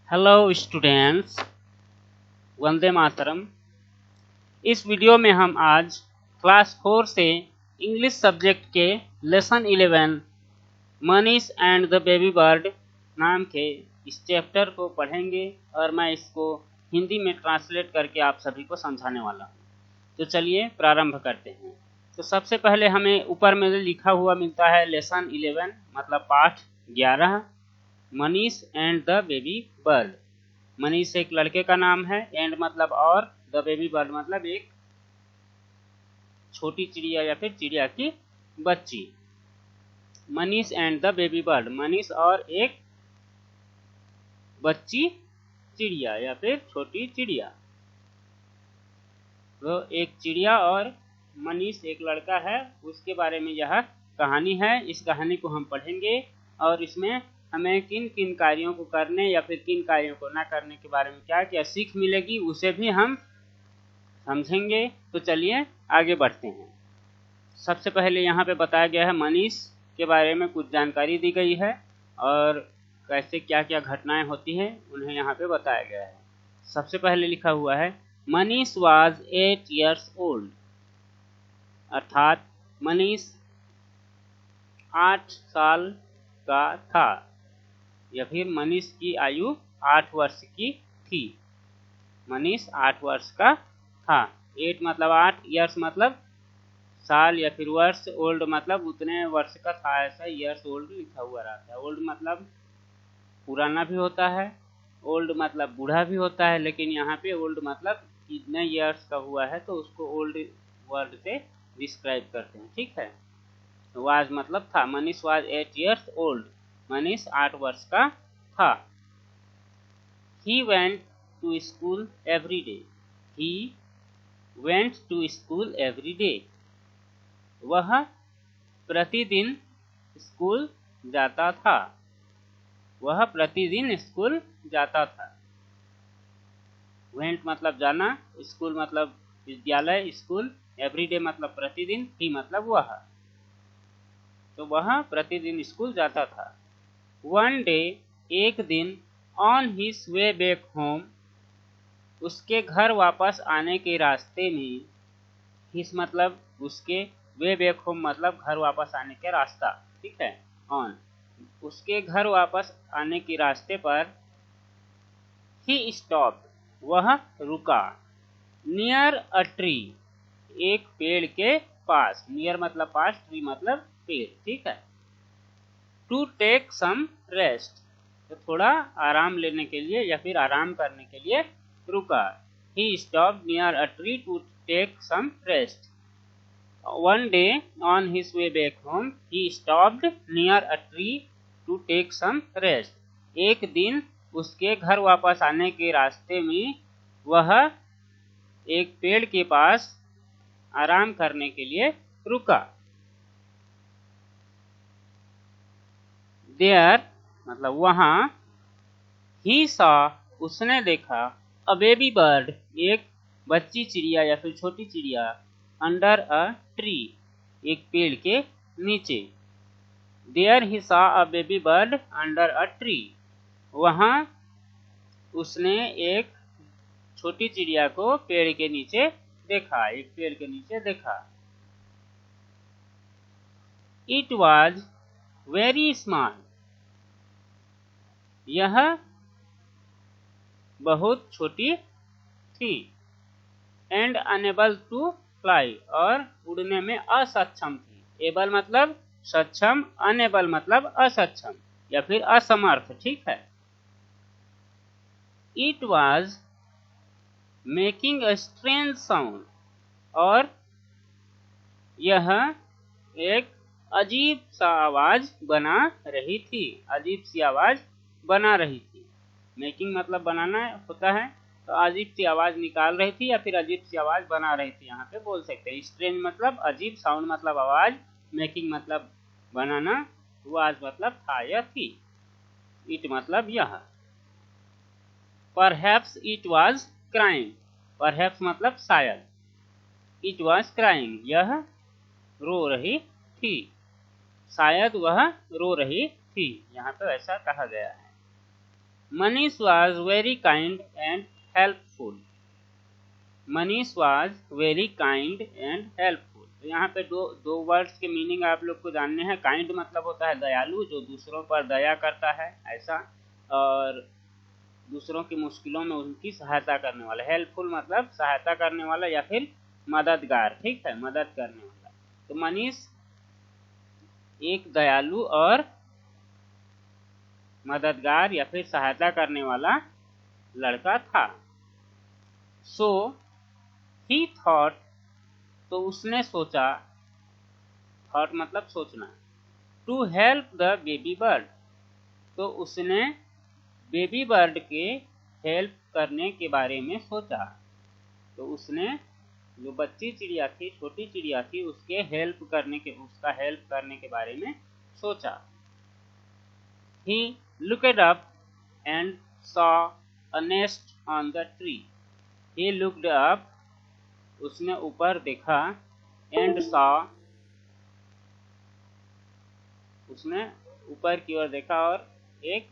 Hello students, Vande Mataram. इस video में हम आज क्लास 4 से इंग्लिश सब्जेक्ट के lesson 11 Manish and the baby bird नाम के इस चैप्टर को पढ़ेंगे और मैं इसको हिंदी में ट्रांसलेट करके आप सभी को समझाने वाला हूँ। तो चलिए प्रारंभ करते हैं। तो सबसे पहले हमें ऊपर में लिखा हुआ मिलता है लेसन 11 मतलब पाठ 11, Manish and the baby bird. Manish एक लड़के का नाम है, एंड मतलब और, द बेबी बर्ड मतलब एक छोटी चिड़िया या फिर चिड़िया की बच्ची। Manish and the baby bird, Manish और एक बच्ची चिड़िया या फिर छोटी चिड़िया। तो एक चिड़िया और मनीष एक लड़का है, उसके बारे में यह कहानी है। इस कहानी को हम पढ़ेंगे और इसमें हमें किन किन कार्यों को करने या फिर किन कार्यों को ना करने के बारे में क्या क्या सीख मिलेगी उसे भी हम समझेंगे। तो चलिए आगे बढ़ते हैं। सबसे पहले यहाँ पे बताया गया है मनीष के बारे में कुछ जानकारी दी गई है और कैसे क्या क्या घटनाएं होती हैं उन्हें यहाँ पे बताया गया है। सबसे पहले लिखा हुआ है मनीष वाज 8 years old, अर्थात मनीष 8 साल का था या फिर मनीष की आयु 8 वर्ष की थी। मनीष 8 वर्ष का था। 8 मतलब 8, ईयर्स मतलब साल या फिर वर्ष, ओल्ड मतलब उतने वर्ष का था, ऐसा ईयर्स ओल्ड लिखा हुआ रहता है। ओल्ड मतलब पुराना भी होता है, ओल्ड मतलब बूढ़ा भी होता है, लेकिन यहाँ पे ओल्ड मतलब कितने ईयर्स का हुआ है तो उसको ओल्ड वर्ड से डिस्क्राइब करते हैं। ठीक है। वाज मतलब था। Manish was 8 years old, Manish 8 वर्ष का था। He went to school every day. He went to school every day. वह प्रतिदिन स्कूल जाता था। वह प्रतिदिन स्कूल जाता था। वेंट मतलब जाना, स्कूल मतलब विद्यालय, स्कूल, एवरीडे मतलब प्रतिदिन, ही मतलब वह। तो वह प्रतिदिन स्कूल जाता था। वन डे एक दिन, on his way back home, उसके घर वापस आने के रास्ते में, हिज मतलब उसके, वे बैक होम मतलब घर वापस आने का रास्ता। ठीक है। ऑन, उसके घर वापस आने के रास्ते पर, ही स्टॉप्ड, वह रुका, नियर अ ट्री, एक पेड़ के पास। नियर मतलब पास, ट्री मतलब पेड़। ठीक है। टू टेक सम रेस्ट, तो थोड़ा आराम लेने के लिए या फिर आराम करने के लिए रुका। He stopped near a tree to take some rest. One day on his way back home, he stopped near a tree to take some rest. एक दिन उसके घर वापस आने के रास्ते में वह एक पेड़ के पास आराम करने के लिए रुका। देयर मतलब वहां, ही सॉ उसने देखा, अ बेबी बर्ड एक बच्ची चिड़िया या फिर छोटी चिड़िया, अंडर अ ट्री एक पेड़ के नीचे। There he saw a baby bird under a tree, वहां उसने एक छोटी चिड़िया को पेड़ के नीचे देखा, एक पेड़ के नीचे देखा। इट वॉज वेरी स्मॉल, यह बहुत छोटी थी। एंड अनेबल टू फ्लाई, और उड़ने में असक्षम थी। एबल मतलब सक्षम, अनेबल मतलब असक्षम या फिर असमर्थ। ठीक है। It was making a strange sound, और यह एक अजीब सा आवाज बना रही थी। अजीब सी आवाज बना रही थी। मेकिंग मतलब बनाना होता है, तो अजीब सी आवाज निकाल रही थी या फिर अजीब सी आवाज बना रही थी, यहाँ पे बोल सकते हैं। स्ट्रेंज मतलब अजीब, साउंड मतलब आवाज, मेकिंग मतलब बनाना, वाज मतलब था या थी, इट मतलब यह। Perhaps it was crying, perhaps मतलब शायद, इट वाज क्राइंग यह रो रही थी, शायद वह रो रही थी, यहाँ पे ऐसा कहा गया है। Manish was very kind and helpful. Manish was very kind and helpful. तो यहाँ पे दो वर्ड्स के मीनिंग आप लोग को जानने हैं। काइंड मतलब होता है दयालु, जो दूसरों पर दया करता है ऐसा, और दूसरों की मुश्किलों में उनकी सहायता करने वाला। हेल्पफुल मतलब सहायता करने वाला या फिर मददगार, ठीक है, मदद करने वाला। तो मनीष एक दयालु और मददगार या फिर सहायता करने वाला लड़का था। सो ही थॉट, तो उसने सोचा, थॉट मतलब सोचना, to help the baby bird, तो उसने बेबी बर्ड के हेल्प करने के बारे में सोचा। तो उसने जो बच्ची चिड़िया थी, छोटी चिड़िया थी, उसका हेल्प करने के बारे में सोचा। He looked up and saw a nest on the tree. He looked up, उसने ऊपर देखा, and saw, उसने ऊपर की ओर देखा और एक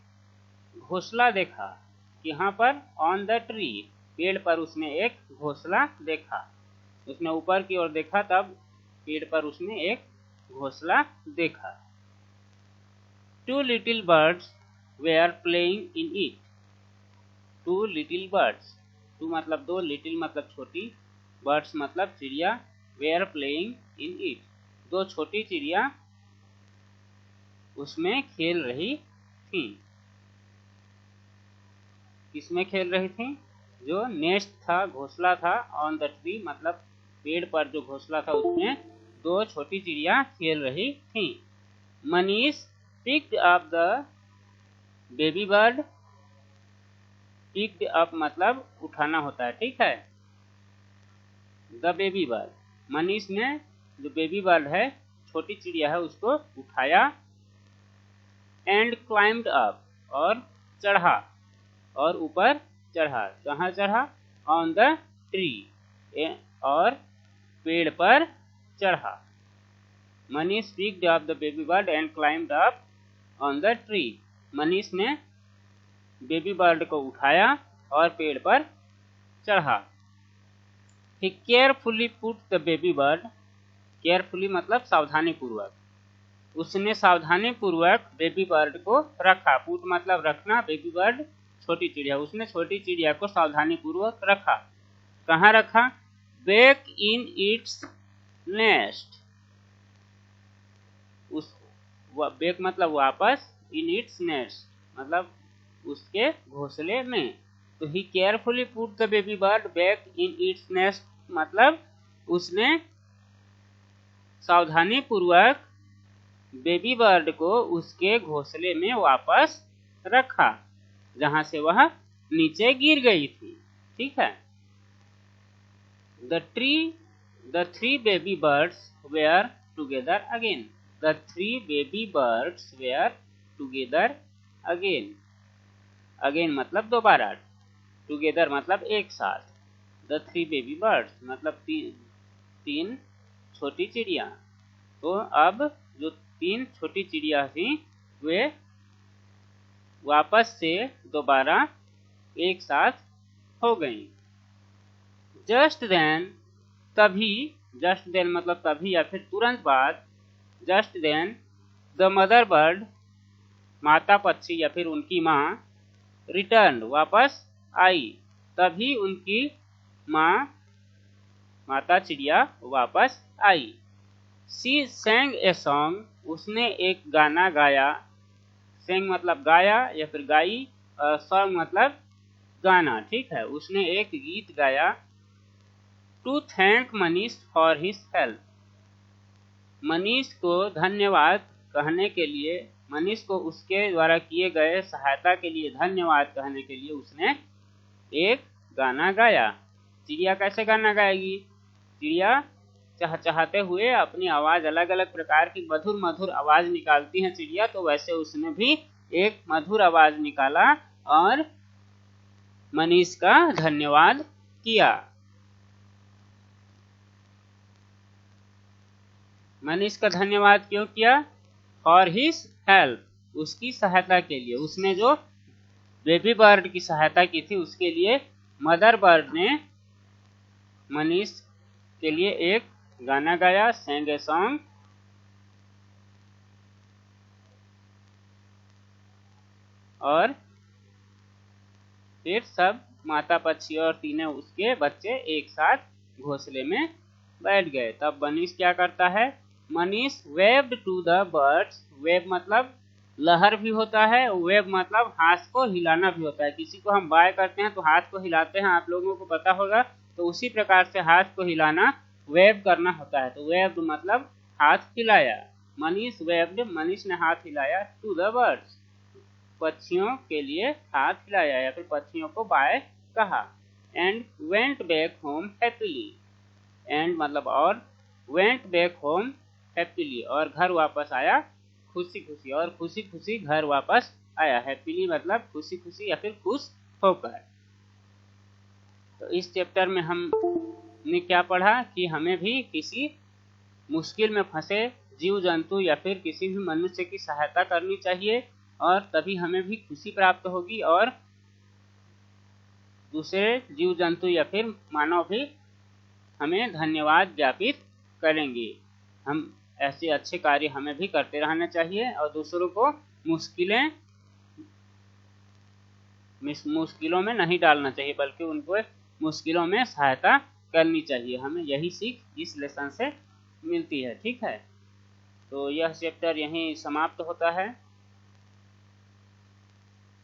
घोंसला देखा। यहाँ पर ऑन द ट्री, पेड़ पर उसने एक घोंसला देखा। उसने ऊपर की ओर देखा, तब पेड़ पर उसने एक घोंसला देखा। Two little birds were playing in it. Two little birds. Two मतलब दो, little मतलब छोटी, birds मतलब चिड़िया, were playing in it. दो छोटी चिड़िया उसमें खेल रही थी। किसमें खेल रही थी? जो नेस्ट था, घोंसला था, ऑन द ट्री मतलब पेड़ पर जो घोंसला था उसमें दो छोटी चिड़िया खेल रही थी। Manish picked up the baby bird. picked up मतलब उठाना होता है, ठीक है। the baby bird, मनीष ने जो बेबी बर्ड है, छोटी चिड़िया है, उसको उठाया। and climbed up, और चढ़ा, और ऊपर चढ़ा। कहाँ चढ़ा? on the tree, और पेड़ पर चढ़ा। Manish picked up the baby bird and climbed up on the tree. Manish ने बेबी बर्ड को उठाया और पेड़ पर चढ़ा। He carefully put the baby bird, carefully मतलब सावधानी पूर्वक, उसने सावधानी पूर्वक बेबी बर्ड को रखा। पुट मतलब रखना, बेबी बर्ड छोटी चिड़िया, उसने छोटी चिड़िया को सावधानी पूर्वक रखा। कहाँ रखा? बैक इन इट्स नेस्ट, उस बैक मतलब वापस, इन इट्स नेस्ट मतलब उसके घोंसले में। तो he carefully put the baby bird back in its nest मतलब उसने सावधानी पूर्वक बेबी बर्ड को उसके घोंसले में वापस रखा, जहां से वह नीचे गिर गई थी, ठीक है। The three baby birds were together again. The three baby birds were together again. Again मतलब दोबारा, together मतलब एक साथ। The three baby birds मतलब तीन छोटी चिड़िया। तो अब जो तीन छोटी चिड़िया थी वे वापस से दोबारा एक साथ हो गईं। जस्ट देन, तभी, जस्ट देन मतलब तभी या फिर तुरंत बाद, just then the mother bird माता पक्षी या फिर उनकी माँ, रिटर्न वापस आई, तभी उनकी माँ माता चिड़िया वापस आई। शी sang ए सॉन्ग, उसने एक गाना गाया। sang मतलब गाया या फिर गाई, सॉन्ग मतलब गाना, ठीक है। उसने एक गीत गाया। To thank Manish for his help, Manish को धन्यवाद कहने के लिए, मनीष को उसके द्वारा किए गए सहायता के लिए धन्यवाद कहने के लिए उसने एक गाना गाया। चिड़िया कैसे गाना गाएगी? चिड़िया चहचहाते हुए अपनी आवाज, अलग अलग प्रकार की मधुर मधुर आवाज निकालती हैं चिड़िया, तो वैसे उसने भी एक मधुर आवाज निकाला और मनीष का धन्यवाद किया। मनीष का धन्यवाद क्यों किया? फॉर हिज हेल्प, उसकी सहायता के लिए, उसने जो बेबी बर्ड की सहायता की थी, उसके लिए मदर बर्ड ने मनीष के लिए एक गाना गाया, sang a song, और फिर सब माता पक्षी और तीनों उसके बच्चे एक साथ घोंसले में बैठ गए। तब मनीष क्या करता है, Manish waved to the birds, wave मतलब लहर भी होता है, वेव मतलब हाथ को हिलाना भी होता है। किसी को हम बाय करते हैं तो हाथ को हिलाते हैं, आप लोगों को पता होगा। तो उसी प्रकार से हाथ को हिलाना वेव करना होता है। तो वेव्ड मतलब हाथ हिलाया। मनीष वेव्ड, मनीष ने हाथ हिलाया, टू द बर्ड्स, पक्षियों के लिए हाथ हिलाया या फिर पक्षियों को बाय कहा। And went back home happily, and मतलब और, वेंट बैक होम हैप्पीली, और घर वापस आया खुशी खुशी, और खुशी खुशी घर वापस आया। हैप्पीली मतलब खुशी खुशी या फिर खुश होकर। तो इस चैप्टर में हमने क्या पढ़ा कि हमें भी किसी मुश्किल में फंसे जीव जंतु या फिर किसी भी मनुष्य की सहायता करनी चाहिए, और तभी हमें भी खुशी प्राप्त होगी, और दूसरे जीव जंतु या फिर मानव भी हमें धन्यवाद ज्ञापित करेंगे। हम ऐसे अच्छे कार्य हमें भी करते रहना चाहिए, और दूसरों को मुश्किलों में नहीं डालना चाहिए, बल्कि उनको मुश्किलों में सहायता करनी चाहिए। हमें यही सीख इस लेसन से मिलती है। ठीक है, तो यह चैप्टर यहीं समाप्त होता है।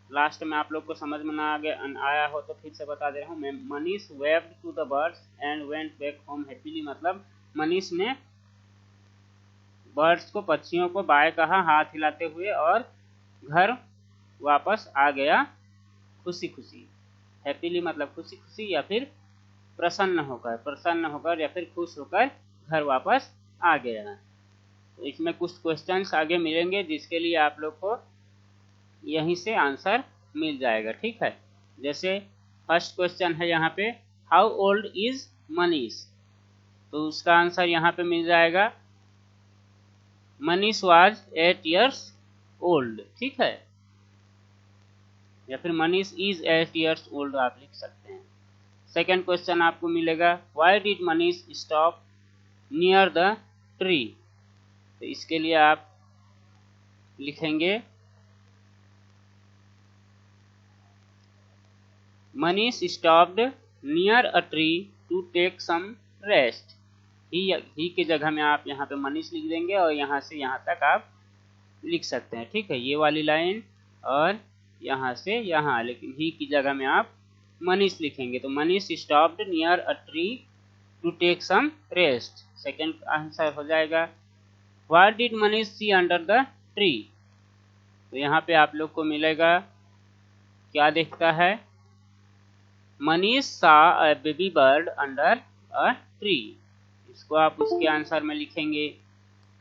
लास्ट में आप लोग को समझ में ना आया हो तो फिर से बता दे रहा हूँ मैं। Manish waved to the birds and went back home happily मतलब मनीष ने बर्ड्स को, पक्षियों को बाय कहा हाथ हिलाते हुए, और घर वापस आ गया खुशी खुशी। हैप्पीली मतलब खुशी खुशी या फिर प्रसन्न होकर या फिर खुश होकर घर वापस आ गया। तो इसमें कुछ क्वेश्चंस आगे मिलेंगे जिसके लिए आप लोग को यहीं से आंसर मिल जाएगा। ठीक है, जैसे फर्स्ट क्वेश्चन है यहाँ पे, हाउ ओल्ड इज मनीष, तो उसका आंसर यहाँ पे मिल जाएगा, मनीष वाज 8 years ओल्ड। ठीक है, या फिर मनीष इज 8 years ओल्ड आप लिख सकते हैं। सेकेंड क्वेश्चन आपको मिलेगा, why did Manish stop near the tree, तो इसके लिए आप लिखेंगे, Manish stopped near a tree to take some rest. He की जगह में आप यहाँ पे मनीष लिख देंगे, और यहाँ से यहाँ तक आप लिख सकते हैं। ठीक है, ये वाली लाइन और यहाँ से यहाँ, लेकिन ही की जगह में आप मनीष लिखेंगे। तो Manish stopped near a tree to take some rest, second answer हो जाएगा। What did Manish see under the tree, तो यहाँ पे आप लोग को मिलेगा, क्या देखता है, मनीष सा अ baby bird under a tree, इसको आप उसके आंसर में लिखेंगे।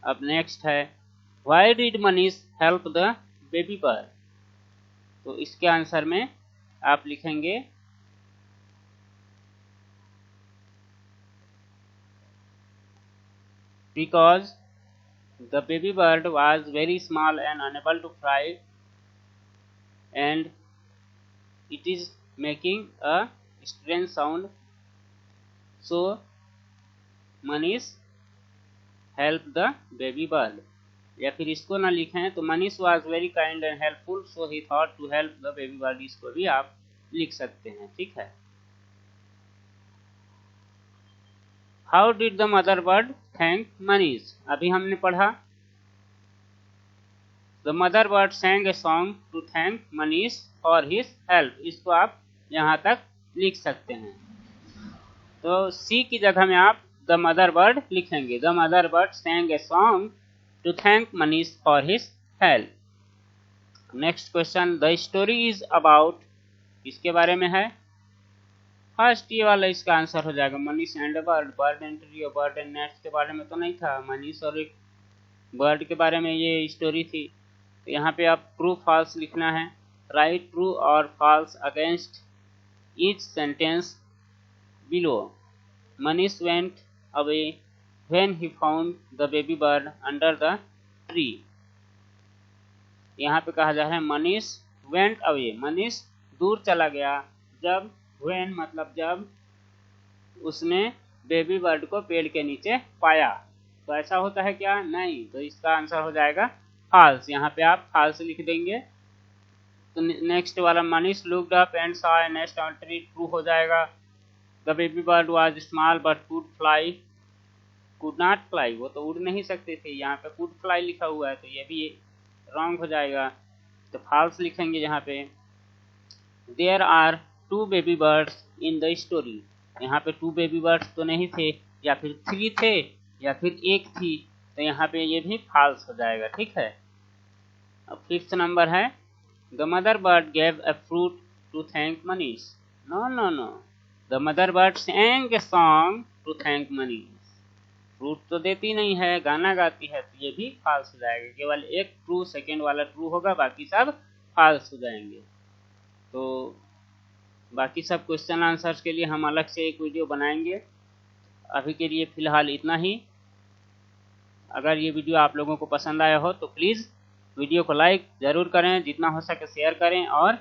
अब नेक्स्ट है, why did Manish help the baby bird, तो इसके आंसर में आप लिखेंगे, because the baby bird was very small and unable to fly and it is making a strange sound, so Manish help the baby bird. या फिर इसको ना लिखें तो Manish was very kind and helpful so he thought to help the baby bird, इसको भी आप लिख सकते हैं। ठीक है, how did the mother bird thank Manish, अभी हमने पढ़ा, the mother bird sang a song to thank Manish for his help, इसको आप यहाँ तक लिख सकते हैं। तो सी की जगह में आप द मदर बर्ड लिखेंगे, the mother bird sang a song to thank Manish for his help. Next question, the story is about, किसके बारे में है, फर्स्ट ये वाला इसका आंसर हो जाएगा, Manish and bird, bird and tree और बर्ड एंड नेस्ट के बारे में तो नहीं था, मनीष और एक बर्ड के बारे में ये स्टोरी थी। तो यहाँ पे आप ट्रू फॉल्स लिखना है, राइट ट्रू और false against each sentence below. Manish went away when he found the baby bird under the tree, यहाँ पे कहा जा रहा है मनीष वेंट अवे, मनीष दूर चला गया। जब व्हेन मतलब जब उसने बेबी बर्ड को पेड़ के नीचे पाया। तो ऐसा होता है क्या? नहीं। तो इसका आंसर हो जाएगा फॉल्स। यहाँ पे आप फॉल्स लिख देंगे। तो नेक्स्ट वाला, Manish looked up and saw a nest on tree, true हो जाएगा। The baby bird was small but could not fly, वो तो उड़ नहीं सकते थे। यहाँ पे कुड फ्लाई लिखा हुआ है, तो ये भी रॉन्ग हो जाएगा। तो फॉल्स लिखेंगे यहाँ पे। There are 2 baby birds in the story, यहाँ पे 2 बेबी बर्ड्स तो नहीं थे, या फिर 3 थे, या फिर 1 थी। तो यहाँ पे ये भी फॉल्स हो जाएगा। ठीक है। अब 5th नंबर है, the mother bird gave a fruit to thank Manish. No no no, the mother bird sang a song to thank Manish. Fruit तो देती नहीं है, गाना गाती है, तो ये भी फॉल्स हो जाएगा। केवल एक ट्रू, सेकेंड वाला ट्रू होगा, बाकी सब फॉल्स हो जाएंगे। तो बाकी सब क्वेश्चन आंसर्स के लिए हम अलग से एक वीडियो बनाएंगे। अभी के लिए फ़िलहाल इतना ही। अगर ये वीडियो आप लोगों को पसंद आया हो तो प्लीज़ वीडियो को लाइक ज़रूर करें, जितना हो सके शेयर करें, और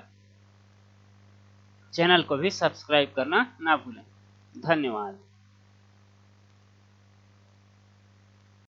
चैनल को भी सब्सक्राइब करना ना भूलें। धन्यवाद।